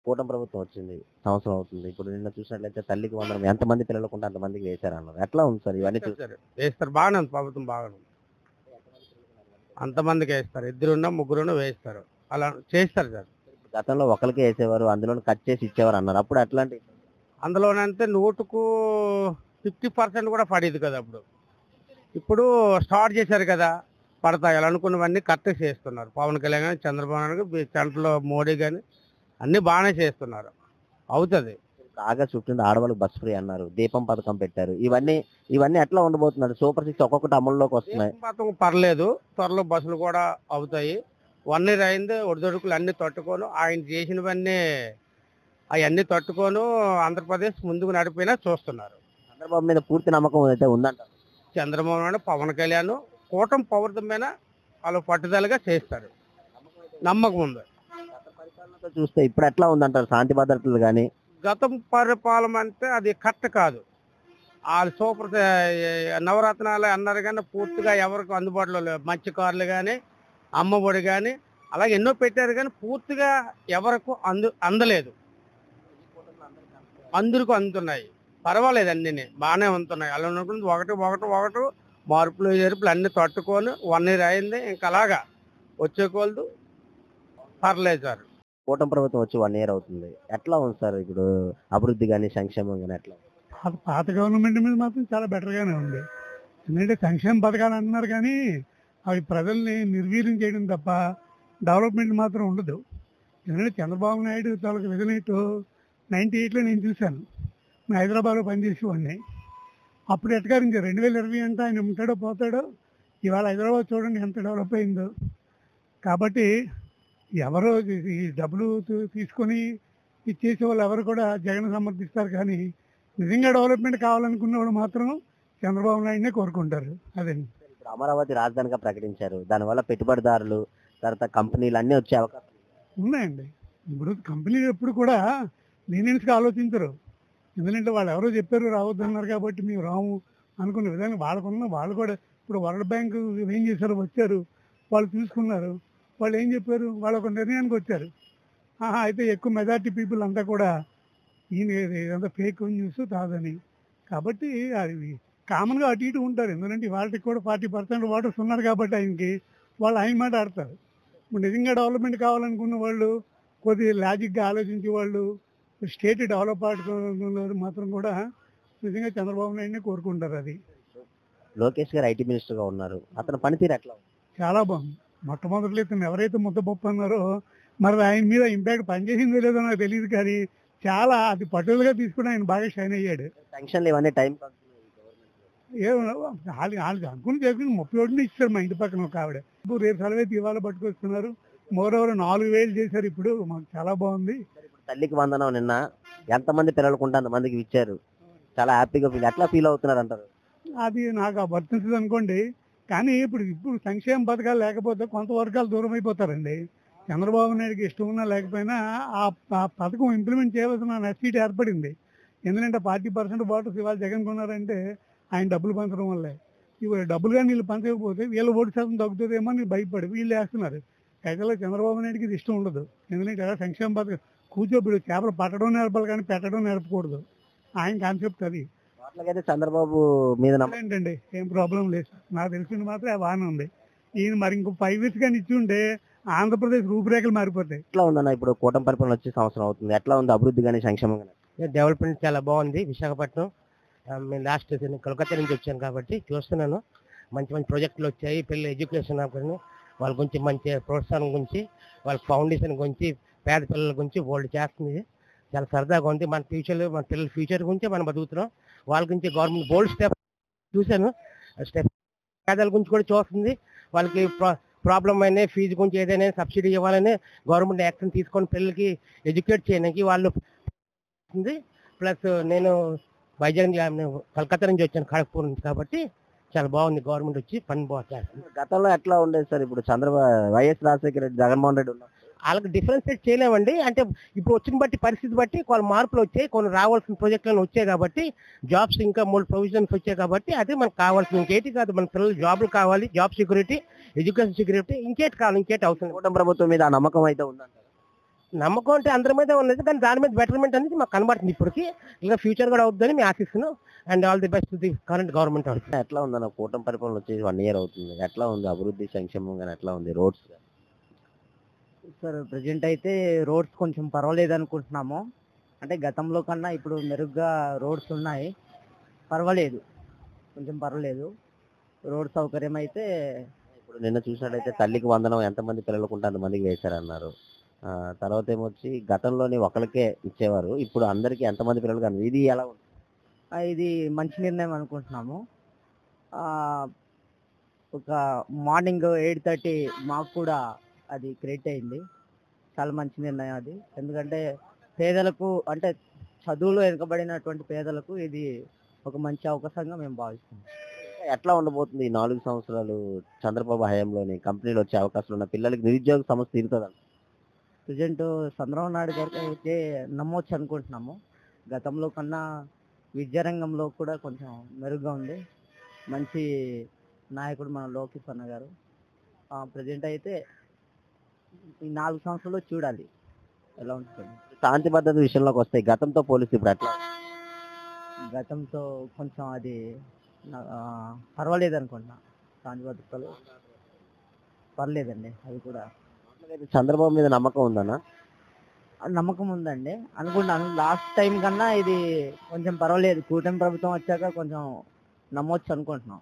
కూటమి ప్రభుత్వం వచ్చింది. సంవత్సరం అవుతుంది. ఇప్పుడు నిన్న చూసినట్లయితే తల్లికి వందనం ఎంతమంది పిల్లలకుంటే అంతమందికి వేశారన్నారు. ఎట్లా ఉంది సార్ ఇవన్నీ వేస్తారు సార్, వేస్తారు. బాగానే ఉంది, ప్రభుత్వం బాగానే ఉంది. అంతమందికి వేస్తారు, ఇద్దరున్నా ముగ్గురున్నా వేస్తారు, అలా చేస్తారు సార్. గతంలో ఒకరికే వేసేవారు, అందులో కట్ చేసి ఇచ్చేవారు అన్నారు. అప్పుడు అట్లాంటి అందులోనంటే 100% కూడా పడేది కదా అప్పుడు. ఇప్పుడు స్టార్ట్ చేశారు కదా, పడతాయి అనుకున్నవన్నీ కరెక్ట్ చేస్తున్నారు. పవన్ కళ్యాణ్ కానీ, చంద్రబాబు నాయుడు కానీ, సెంట్రల్లో మోడీ కానీ అన్నీ బాగానే చేస్తున్నారు. అవుతుంది. ఆగస్ట్ 15 ఆడవాళ్ళకి బస్ ఫ్రీ అన్నారు. దీపం పథకం పెట్టారు. ఇవన్నీ ఎట్లా ఉండబోతున్నారు? సూపర్ సిక్స్ ఒక్కొక్కటి అమల్లోకి వస్తున్నాయి. పథకం పర్లేదు, త్వరలో బస్సులు కూడా అవుతాయి. 1 ఇయర్ అయింది, ఒడిదొడుకులు అన్ని తట్టుకోను, ఆయన చేసినవన్నీ అవన్నీ తట్టుకోను ఆంధ్రప్రదేశ్ ముందుకు నడిపోయినా చూస్తున్నారు. చంద్రబాబు మీద పూర్తి నమ్మకం అయితే ఉందంట. చంద్రబాబు నాయుడు, పవన్ కళ్యాణ్ కూటమి పౌరుతం మీద వాళ్ళు పట్టుదలగా చేస్తారు, నమ్మకం ఉంది. గత పరిపాలనతో చూస్తే ఇప్పుడు ఎట్లా ఉందంటారు? శాంతి భద్రతలు కానీ గతం పరిపాలన అంటే అది కరెక్ట్ కాదు. వాళ్ళు సూపర్ నవరత్నాలు అన్నారు కానీ పూర్తిగా ఎవరికి అందుబాటులో లేవు. మత్స్యకారులు కానీ, అమ్మఒడి కానీ అలాగే ఎన్నో పెట్టారు కానీ పూర్తిగా ఎవరికి అందలేదు. అందరికీ అందుతున్నాయి, పర్వాలేదు, అన్నీ బాగానే ఉంటున్నాయి. అలా అనుకుంది ఒకటి మార్పులు ఎరుపులు అన్ని తట్టుకొని 1 ఇయర్ అయింది. ఇంకా అలాగా వచ్చే కోల్దు పర్లేదు సార్. కూటమి ప్రభుత్వం వచ్చి 1 ఇయర్ అవుతుంది. ఎట్లా ఉంది సార్ ఇప్పుడు అభివృద్ధి కానీ సంక్షేమం కానీ ఎట్లా? పాత గవర్నమెంట్ మీద మాత్రం చాలా బెటర్గానే ఉంది. ఎందుకంటే సంక్షేమ పథకాలు అంటున్నారు కానీ అవి ప్రజల్ని నిర్వీర్యం చేయడం తప్ప డెవలప్మెంట్ మాత్రం ఉండదు. ఎందుకంటే చంద్రబాబు నాయుడు తాలూకు విజనేటు 98లో నేను చూశాను. నేను హైదరాబాద్లో పనిచేసేవాడిని. అప్పుడు ఎట్కారించారు 2020 అంటే ఆయన ఉంటాడో పోతాడో. ఇవాళ హైదరాబాద్ చూడండి ఎంత డెవలప్ అయిందో. కాబట్టి ఎవరో ఈ డబ్బులు తీసుకొని ఇచ్చేసే వాళ్ళు ఎవరు కూడా జగన్ సమర్థిస్తారు కానీ నిజంగా డెవలప్మెంట్ కావాలనుకున్న వాళ్ళు మాత్రం చంద్రబాబు నాయుడునే కోరుకుంటారు. అదండి. ఇప్పుడు అమరావతి రాజధానిగా ప్రకటించారు. దానివల్ల పెట్టుబడిదారులు, తర్వాత కంపెనీలు అన్నీ వచ్చే అవకాశం ఉన్నాయండి. ఇప్పుడు కంపెనీలు ఎప్పుడు కూడా లీనియన్స్గా ఆలోచించరు. ఎందుకంటే వాళ్ళు ఎవరో చెప్పారు రావద్దన్నారు కాబట్టి మేము రాము అనుకున్న విధంగా వాళ్ళు కూడా ఇప్పుడు వరల్డ్ బ్యాంక్ ఏం చేశారు, వచ్చారు, వాళ్ళు చూసుకున్నారు. వాళ్ళు ఏం చెప్పారు, వాళ్ళు ఒక నిర్ణయానికి వచ్చారు. అయితే ఎక్కువ మెజార్టీ పీపుల్ అంతా కూడా ఇదంతా ఫేక్ న్యూస్ కాదని. కాబట్టి అది కామన్గా అటు ఇటు ఉంటారు. ఎందుకంటే వాళ్ళకి కూడా 40% ఓటర్స్ ఉన్నారు కాబట్టి వాళ్ళు ఆయన మాట ఆడతారు. ఇప్పుడు నిజంగా డెవలప్మెంట్ కావాలనుకున్న వాళ్ళు కొద్దిగా లాజిక్గా ఆలోచించే వాళ్ళు స్టేట్ డెవలప్ ఆడుతున్నారు మాత్రం కూడా నిజంగా చంద్రబాబు నాయుడునే కోరుకుంటారు. అది లోకేష్ గారు ఐటీ మినిస్టర్గా ఉన్నారు. అతని పనితీరు ఎట్లా ఉంది? చాలా బాగుంది. మొట్టమొదటిలో ఇతను ఎవరైతే ముద్దపప్పు అన్నారో మరి ఆయన మీద ఇంపాక్ట్ పనిచేసిందో లేదో నాకు తెలియదు కానీ చాలా అది పట్టుదలగా తీసుకుని ఆయన బాగా షైన్ అయ్యాడు. పెన్షన్లు ఇవన్నీ టైం వాళ్ళకి అనుకుని చేసుకుని 31 ఇచ్చారు. మా ఇంటి పక్కన ఒక ఆవిడ రేపు సెలవైతే ఇవాళ పట్టుకొస్తున్నారు. మోరవర్ 4,000 చేశారు. ఇప్పుడు మాకు చాలా బాగుంది. తల్లికి వందనం నిన్న ఎంతమంది పిల్లలకుంటే అంతమందికి ఇచ్చారు. చాలా హ్యాపీగా ఎట్లా ఫీల్ అవుతున్నారు అంటారు? అది నాకు వర్తించదు అనుకోండి. కానీ ఇప్పుడు సంక్షేమ పథకాలు లేకపోతే కొంత వర్గాలు దూరం అయిపోతారండి. చంద్రబాబు నాయుడుకి ఇష్టం ఉన్నా లేకపోయినా ఆ పథకం ఇంప్లిమెంట్ చేయవలసిన నెసిటీ ఏర్పడింది. ఎందుకంటే 40% ఓటర్స్ ఇవాళ జగన్ కొన్నారంటే ఆయన డబ్బులు పంచడం వల్లే. ఇవి డబ్బులుగా వీళ్ళు పంచకపోతే వీళ్ళ ఓటు శాతం తగ్గుతుందేమో అని భయపడి వీళ్ళు వేస్తున్నారు. యాక్చువల్గా చంద్రబాబు నాయుడుకి ఇది ఇష్టం ఉండదు. ఎందుకంటే సంక్షేమ పథకం కూర్చోబెడు చేపలు పట్టడం నేర్పాలి కానీ పెట్టడం నేర్పకూడదు. ఆయన కాన్సెప్ట్ అది. అట్లాగైతే చంద్రబాబు మీద ఏంటండి ఏం ప్రాబ్లం లేదు. నాకు తెలిసింది మాత్రం బాగానే ఉంది. ఈయన మరి ఇంకో 5 years కానీ ఇచ్చి ఉంటే ఆంధ్రప్రదేశ్ రూపురేఖలు మారిపోతాయి. ఎట్లా ఉందన్న ఇప్పుడు కూటమి పరిపాలన వచ్చి సంవత్సరం అవుతుంది. ఎట్లా ఉంది అభివృద్ధి కానీ సంక్షేమం కానీ? డెవలప్మెంట్ చాలా బాగుంది. విశాఖపట్నం మేము లాస్ట్ కలకత్తా నుంచి వచ్చాను కాబట్టి చూస్తున్నాను. మంచి మంచి ప్రాజెక్టులు వచ్చాయి. పిల్లల ఎడ్యుకేషన్ వాళ్ళ గురించి మంచి ప్రోత్సాహం గురించి, వాళ్ళ ఫౌండేషన్ గురించి, పేద పిల్లల గురించి వాళ్ళు చేస్తుంది. చాలా సరదాగా ఉంది. మన పిల్లల ఫ్యూచర్ గురించి మనం బతుకుతున్నాం. వాళ్ళ గురించి గవర్నమెంట్ బోల్డ్ స్టెప్ చూశాను. పేదల గురించి కూడా చూస్తుంది. వాళ్ళకి ప్రాబ్లం అయినా ఫీజు గురించి ఏదైనా సబ్సిడీ ఇవ్వాలని గవర్నమెంట్ యాక్షన్ తీసుకొని పిల్లలకి ఎడ్యుకేట్ చేయడానికి వాళ్ళు. ప్లస్ నేను వైజాగ్ కలకత్తా నుంచి వచ్చాను, ఖడగ్పూర్ నుంచి, కాబట్టి చాలా బాగుంది. గవర్నమెంట్ వచ్చి పని బాగా చేస్తుంది. గతంలో ఎట్లా ఉండేది సార్? ఇప్పుడు వైఎస్ రాజశేఖర రెడ్డి, జగన్మోహన్ రెడ్డి ఉన్నారు. వాళ్ళకి డిఫరెన్షియేట్ చేయలేమండి. అంటే ఇప్పుడు వచ్చిన బట్టి పరిస్థితి బట్టి కొన్ని మార్పులు వచ్చాయి, కొన్ని రావాల్సిన ప్రాజెక్టులను వచ్చాయి కాబట్టి జాబ్స్ ఇంకా 3 ప్రొవిజన్స్ వచ్చాయి కాబట్టి అదే మనకు కావాల్సింది. ఇంకేటి కాదు, మన పిల్లలు జాబ్లు కావాలి, జాబ్ సెక్యూరిటీ, ఎడ్యుకేషన్ సెక్యూరిటీ, ఇంకేటి కావాలి, ఇంకేటి అవసరం. కూటమి ప్రభుత్వం మీద ఆ నమ్మకం అయితే ఉందంటారు? నమ్మకం అంటే అందరి మీద ఉన్నది, కానీ దాని మీద బెటర్మెంట్ అనేది మాకు కనబడుతుంది ఇప్పటికి. ఇంకా ఫ్యూచర్ కూడా అవుతుందని మేము ఆశిస్తున్నాం. And all the best the current government అవుతుంది. ఎట్లా ఉందన్న కూటమి పరిపాలన వచ్చేసి 1 year అవుతుంది. ఎట్లా ఉంది అభివృద్ధి సంక్షేమం కానీ ఎట్లా ఉంది రోడ్స్? సార్ ప్రజెంట్ అయితే రోడ్స్ కొంచెం పర్వాలేదు అనుకుంటున్నాము. అంటే గతంలో కన్నా ఇప్పుడు మెరుగ్గా రోడ్స్ ఉన్నాయి. పర్వాలేదు, కొంచెం పర్వాలేదు. రోడ్ సౌకర్యం అయితే ఇప్పుడు నిన్న చూసినట్టయితే తల్లికి వందనం ఎంతమంది పిల్లలకు ఉంటే అంతమందికి వేశారన్నారు. తర్వాత ఏమొచ్చి గతంలోని ఒకరికే ఇచ్చేవారు, ఇప్పుడు అందరికీ ఎంతమంది పిల్లలు కానీ ఇది ఎలా ఉంది? ఇది మంచి నిర్ణయం అనుకుంటున్నాము. ఆ, ఒక మార్నింగ్ 8:30 మాకు కూడా అది క్రియేట్ అయింది. చాలా మంచి నిర్ణయం అది. ఎందుకంటే పేదలకు, అంటే చదువులో వెనుకబడినటువంటి పేదలకు ఇది ఒక మంచి అవకాశంగా మేము భావిస్తున్నాం. ఎట్లా ఉండబోతుంది ఈ 4 సంవత్సరాలు చంద్రబాబు హయాంలోని కంపెనీలు వచ్చే అవకాశాలు ఉన్న పిల్లలకి నిరుద్యోగ సమస్య తీరుతుంది? ప్రజెంట్ చంద్రబాబు నాయుడు గారికి అయితే నమ్మొచ్చు అనుకుంటున్నాము. గతంలో కన్నా విద్యారంగంలో కూడా కొంచెం మెరుగ్గా ఉంది. మంచి నాయకుడు మన లోకేష్ అన్న గారు. ప్రజెంట్ అయితే ఈ 4 సంవత్సరాల్లో చూడాలి ఎలా ఉంటుంది. శాంతి భద్రత విషయంలోకి వస్తే గతంతో పోలిస్తే ఇప్పుడు ఎట్లా? గతంతో కొంచెం అది పర్వాలేదు అనుకుంటున్నా. శాంతి భద్రతలు పర్లేదండి, అది కూడా చంద్రబాబు మీద నమ్మకం ఉందన్నా? నమ్మకం ఉందండి అనుకుంటాను. లాస్ట్ టైం కన్నా ఇది కొంచెం పర్వాలేదు. కూటమి ప్రభుత్వం వచ్చాక కొంచెం నమ్మొచ్చు అనుకుంటున్నాం.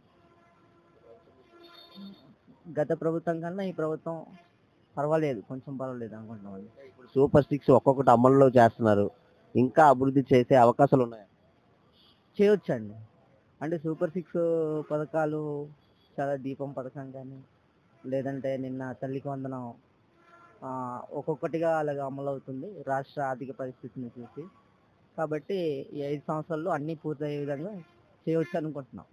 గత ప్రభుత్వం కన్నా ఈ ప్రభుత్వం పర్వాలేదు, కొంచెం పర్వాలేదు అనుకుంటున్నాం అండి. ఇప్పుడు సూపర్ 6 ఒక్కొక్కటి అమల్లో చేస్తున్నారు, ఇంకా అభివృద్ధి చేసే అవకాశాలు ఉన్నాయి? చేయొచ్చండి. అంటే సూపర్ 6 పథకాలు చాలా, దీపం పథకం కానీ, లేదంటే నిన్న తల్లికి వందనం, ఒక్కొక్కటిగా అలాగా అమలు అవుతుంది రాష్ట్ర ఆర్థిక పరిస్థితిని చూసి. కాబట్టి ఈ 5 సంవత్సరాల్లో అన్నీ పూర్తయ్యే విధంగా చేయవచ్చు అనుకుంటున్నాం.